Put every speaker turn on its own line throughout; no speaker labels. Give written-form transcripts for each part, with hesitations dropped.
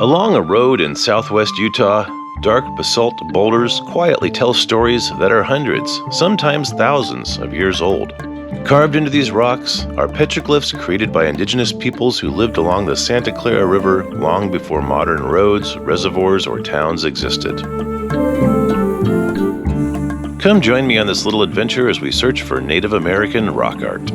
Along a road in southwest Utah, dark basalt boulders quietly tell stories that are hundreds, sometimes thousands of years old. Carved into these rocks are petroglyphs created by indigenous peoples who lived along the Santa Clara River long before modern roads, reservoirs, or towns existed. Come join me on this little adventure as we search for Native American rock art.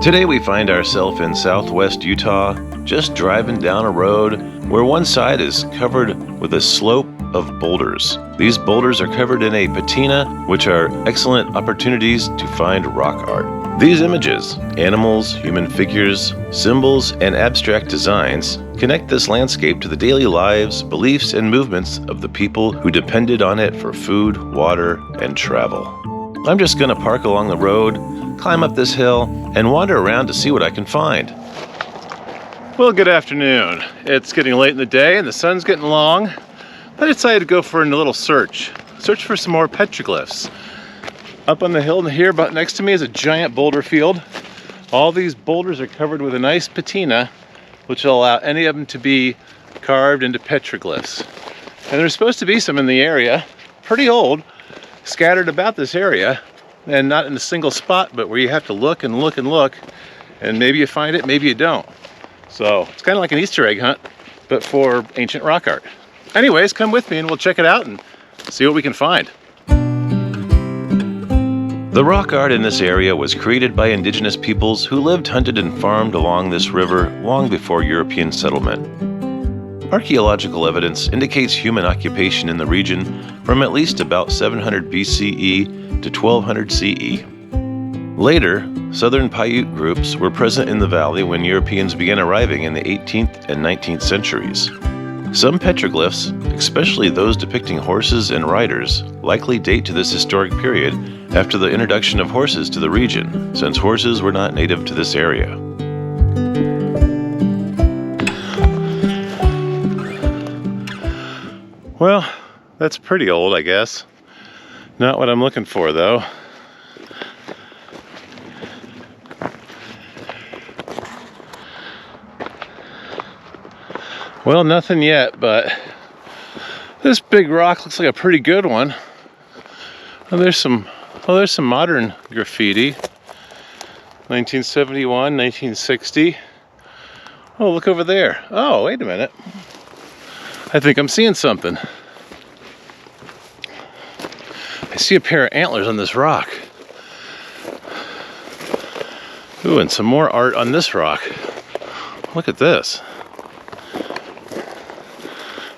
Today we find ourselves in southwest Utah, just driving down a road where one side is covered with a slope of boulders. These boulders are covered in a patina, which are excellent opportunities to find rock art. These images, animals, human figures, symbols, and abstract designs, connect this landscape to the daily lives, beliefs, and movements of the people who depended on it for food, water, and travel. I'm just going to park along the road, climb up this hill, and wander around to see what I can find. Well, good afternoon. It's getting late in the day and the sun's getting long. I decided to go for a little search for some more petroglyphs. Up on the hill here about next to me is a giant boulder field. All these boulders are covered with a nice patina, which will allow any of them to be carved into petroglyphs. And there's supposed to be some in the area, pretty old, scattered about this area, and not in a single spot, but where you have to look and look and look, and maybe you find it, maybe you don't. So it's kind of like an Easter egg hunt, but for ancient rock art. Anyways, come with me and we'll check it out and see what we can find. The rock art in this area was created by indigenous peoples who lived, hunted, and farmed along this river long before European settlement. Archaeological evidence indicates human occupation in the region from at least about 700 BCE to 1200 CE. Later, southern Paiute groups were present in the valley when Europeans began arriving in the 18th and 19th centuries. Some petroglyphs, especially those depicting horses and riders, likely date to this historic period after the introduction of horses to the region, since horses were not native to this area. Well, that's pretty old, I guess. Not what I'm looking for, though. Well, nothing yet, but this big rock looks like a pretty good one. Oh, there's some modern graffiti. 1971, 1960. Oh, look over there. Oh, wait a minute. I think I'm seeing something. I see a pair of antlers on this rock. Ooh, and some more art on this rock. Look at this.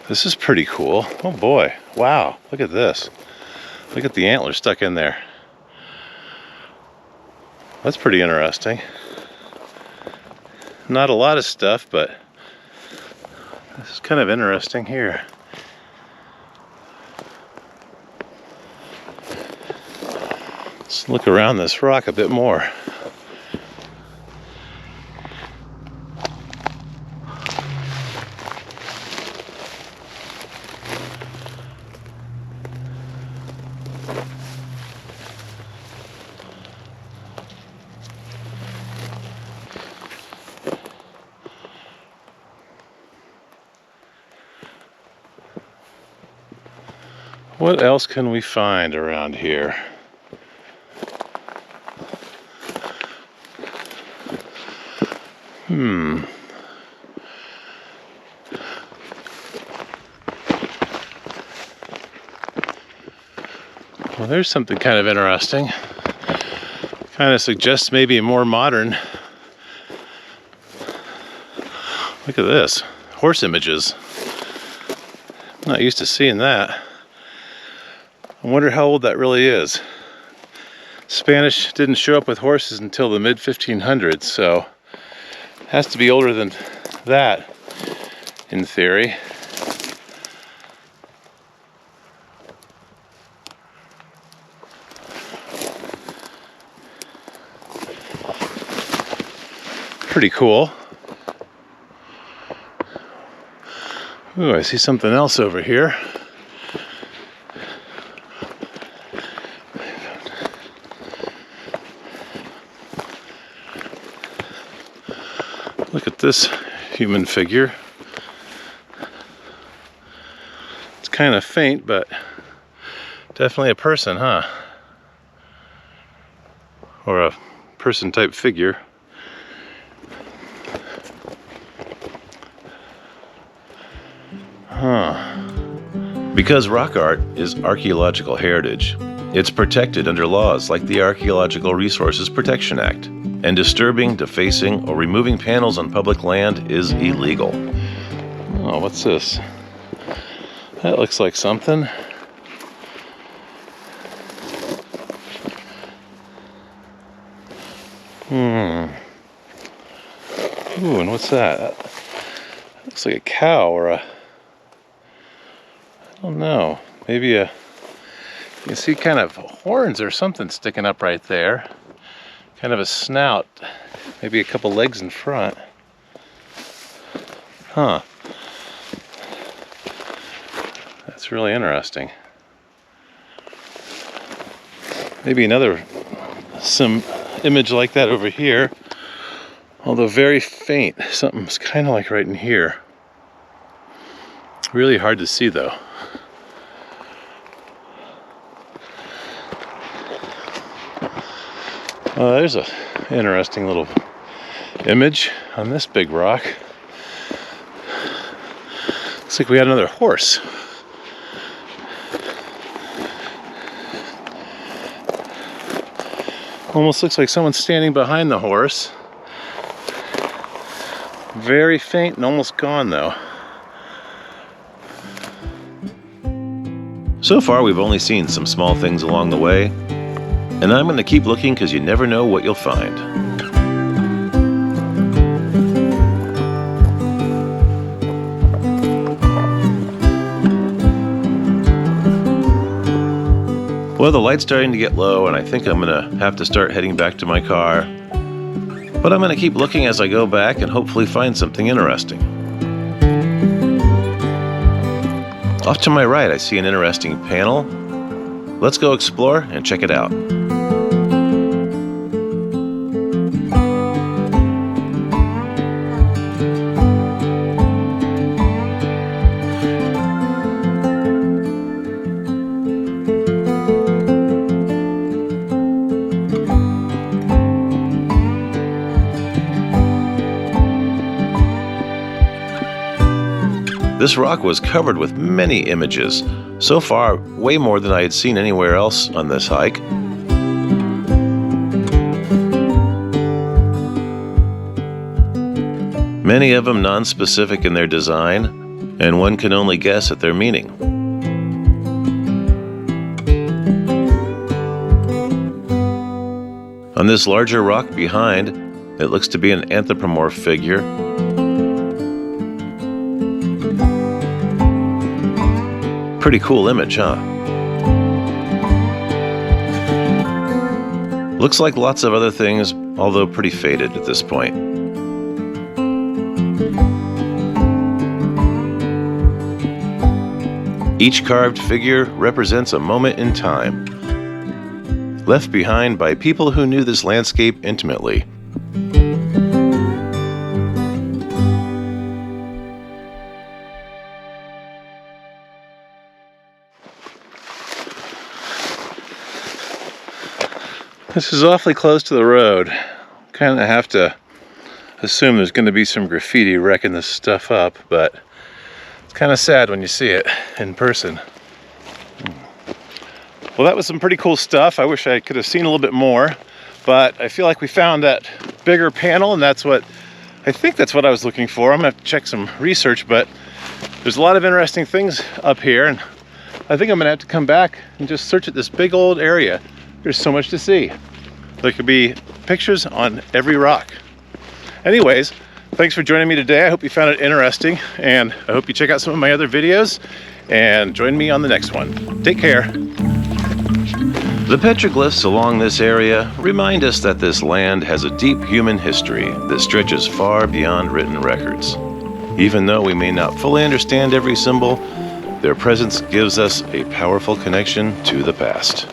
This is pretty cool. Oh boy, wow, look at this. Look at the antlers stuck in there. That's pretty interesting. Not a lot of stuff, but this is kind of interesting here. Let's look around this rock a bit more. What else can we find around here? Well, there's something kind of interesting. Kind of suggests maybe a more modern. Look at this. Horse images. I'm not used to seeing that. I wonder how old that really is. Spanish didn't show up with horses until the mid-1500s, so it has to be older than that, in theory. Pretty cool. Ooh, I see something else over here. Look at this human figure. It's kind of faint, but definitely a person, huh? Or a person type figure. Because rock art is archaeological heritage, it's protected under laws like the Archaeological Resources Protection Act, and disturbing, defacing, or removing panels on public land is illegal. Oh, what's this? That looks like something. Ooh, and what's that? That looks like a cow or a... I don't know. Maybe a... You can see kind of horns or something sticking up right there. Kind of a snout. Maybe a couple legs in front. Huh. That's really interesting. Maybe another image like that over here, although very faint. Something's kind of like right in here. Really hard to see though. There's an interesting little image on this big rock. Looks like we had another horse. Almost looks like someone's standing behind the horse. Very faint and almost gone though. So far we've only seen some small things along the way, and I'm going to keep looking because you never know what you'll find. Well, the light's starting to get low, and I think I'm going to have to start heading back to my car. But I'm going to keep looking as I go back and hopefully find something interesting. Off to my right, I see an interesting panel. Let's go explore and check it out. This rock was covered with many images, so far way more than I had seen anywhere else on this hike. Many of them non-specific in their design, and one can only guess at their meaning. On this larger rock behind, it looks to be an anthropomorph figure. Pretty cool image, huh? Looks like lots of other things, although pretty faded at this point. Each carved figure represents a moment in time, left behind by people who knew this landscape intimately. This is awfully close to the road. Kind of have to assume there's going to be some graffiti wrecking this stuff up, but it's kind of sad when you see it in person. Well, that was some pretty cool stuff. I wish I could have seen a little bit more, but I feel like we found that bigger panel, and I think that's what I was looking for. I'm gonna have to check some research, but there's a lot of interesting things up here, and I think I'm gonna have to come back and just search at this big old area. There's so much to see. There could be pictures on every rock. Anyways, thanks for joining me today. I hope you found it interesting, and I hope you check out some of my other videos and join me on the next one. Take care. The petroglyphs along this area remind us that this land has a deep human history that stretches far beyond written records. Even though we may not fully understand every symbol, their presence gives us a powerful connection to the past.